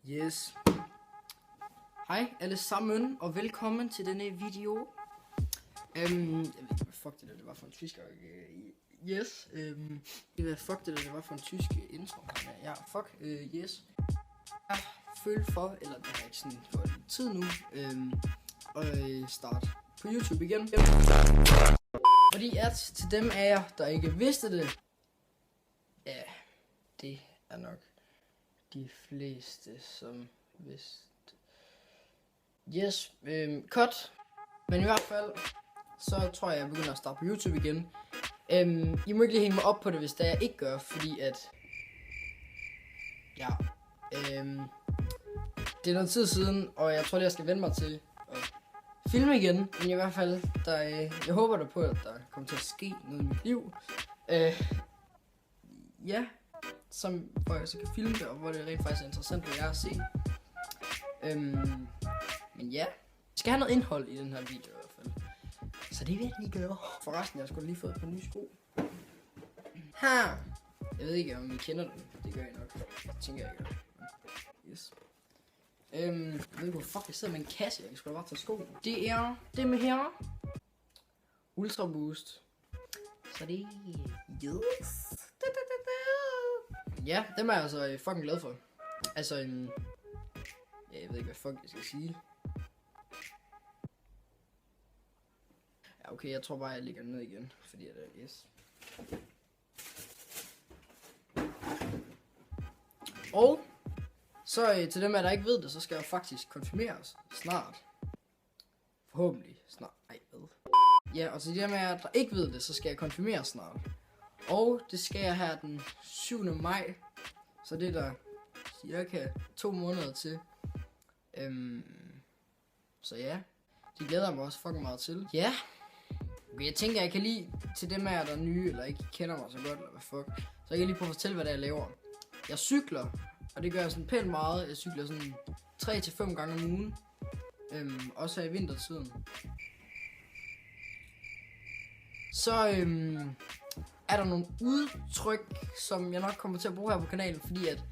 Yes. Hej alle sammen, og velkommen til denne video. Fuck det var for en tysk. Yes. Fuck det var for en tysk intro. Ja, fuck. Yes. Jeg føler for, eller det har ikke sådan for lidt tid nu, og starte på YouTube igen. Fordi at til dem af jer, der ikke vidste det, ja, det er nok de fleste, som vidste. Yes, cut. Men i hvert fald, så tror jeg begynder at starte på YouTube igen. I må ikke lige hænge mig op på det, hvis det jeg ikke gør, fordi at, ja, det er noget tid siden, og jeg tror lige, jeg skal vende mig til at filme igen. Men i hvert fald, jeg håber da på, at der kommer til at ske noget i mit liv. Ja, hvor jeg så kan filme det, og hvor det rent faktisk er interessant for jer at se. Men ja, vi skal have noget indhold i den her video i hvert fald. Så det vil jeg lige gøre. Forresten, jeg skulle lige fået et par nye sko. Her! Jeg ved ikke, om I kender dem. Det gør I nok. Det tænker jeg ikke. Yes. Jeg ved ikke, hvor fuck jeg sidder med en kasse. Jeg skulle da bare tage sko. Det er det med her. Ultra Boost. Så det yes. Ja, dem er jeg altså fucking glad for. Altså ja, jeg ved ikke, hvad fuck jeg skal sige. Ja, okay, jeg tror bare, jeg lægger den ned igen, fordi det er yes. Og så til dem af der ikke ved det, så skal jeg faktisk konfirmeres snart. Forhåbentlig snart. Ej, hvad? Ja, og til dem af der ikke ved det, så skal jeg konfirmeres snart. Og det skal jeg her den 7. maj. Så det er der cirka 2 måneder til. Så ja, det glæder jeg mig også fucking meget til. Ja, okay, jeg tænker, jeg kan lige til dem af jer, der er nye, eller ikke kender mig så godt, eller hvad fuck. Så jeg kan lige prøve at fortælle, hvad det er, jeg laver. Jeg cykler, og det gør jeg sådan pænt meget. Jeg cykler sådan 3 til 5 gange om ugen. Også her i vintertiden. Så er der nogle udtryk, som jeg nok kommer til at bruge her på kanalen, fordi at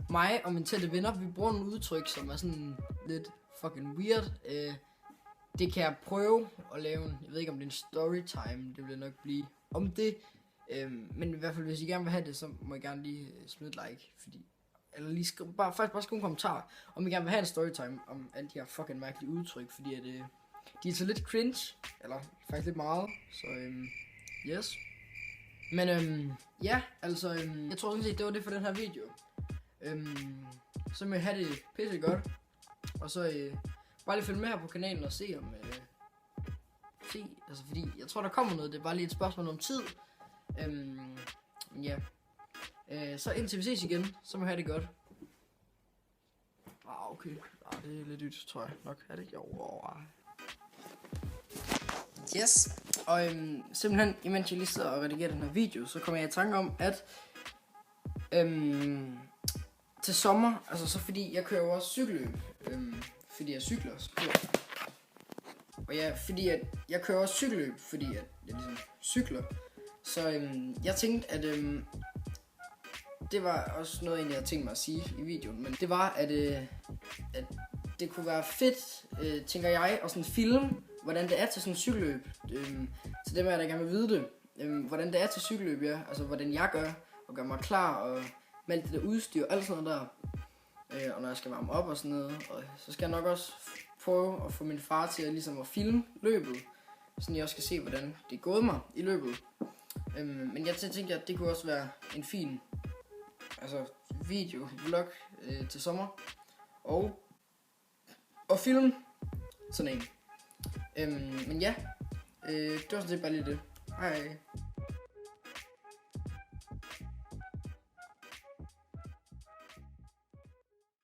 mig og mine tætte venner, vi bruger nogle udtryk, som er sådan lidt fucking weird. Det kan jeg prøve at lave. Jeg ved ikke, om det er en storytime, det vil nok blive om det. Men i hvert fald, hvis I gerne vil have det, så må I gerne lige smide et like, fordi eller lige bare skrive en kommentar, om I gerne vil have en storytime om alle de her fucking mærkelige udtryk, fordi at de er så lidt cringe, eller faktisk lidt meget, så yes. Men ja, altså jeg tror sådan set, det var det for den her video. Så må jeg have det pisse godt, og så bare lige følge med her på kanalen og se om altså fordi jeg tror der kommer noget, det er bare lige et spørgsmål om tid. Ja. Så indtil vi ses igen, så må jeg have det godt. Okay. Det er lidt ydt, tror jeg nok. Er det? Jo. Yes. Og simpelthen, imens jeg lige sidder og redigerer den her video, så kommer jeg i tanke om, at til sommer, altså så fordi jeg kører jo også cykelløb, fordi jeg cykler. Og ja, fordi at jeg kører også cykelløb, fordi at jeg ligesom cykler. Så jeg tænkte, at det var også noget, jeg havde tænkt mig at sige i videoen, men det var, at det kunne være fedt, tænker jeg, at sådan filme, hvordan det er til sådan en cykelløb. Til dem af jer, der gerne vil vide det. Hvordan det er til cykelløb, ja. Altså, hvordan jeg gør, og gør mig klar, og med alt det der udstyr, og alt sådan noget der. Og når jeg skal varme op og sådan noget. Og så skal jeg nok også prøve at få min far til at, ligesom at filme løbet, sådan jeg også skal se, hvordan det er gået mig i løbet. Men jeg tænkte, at det kunne også være en fin vlog til sommer. Og film sådan en. Men ja, det var sådan set bare lige det. Hej.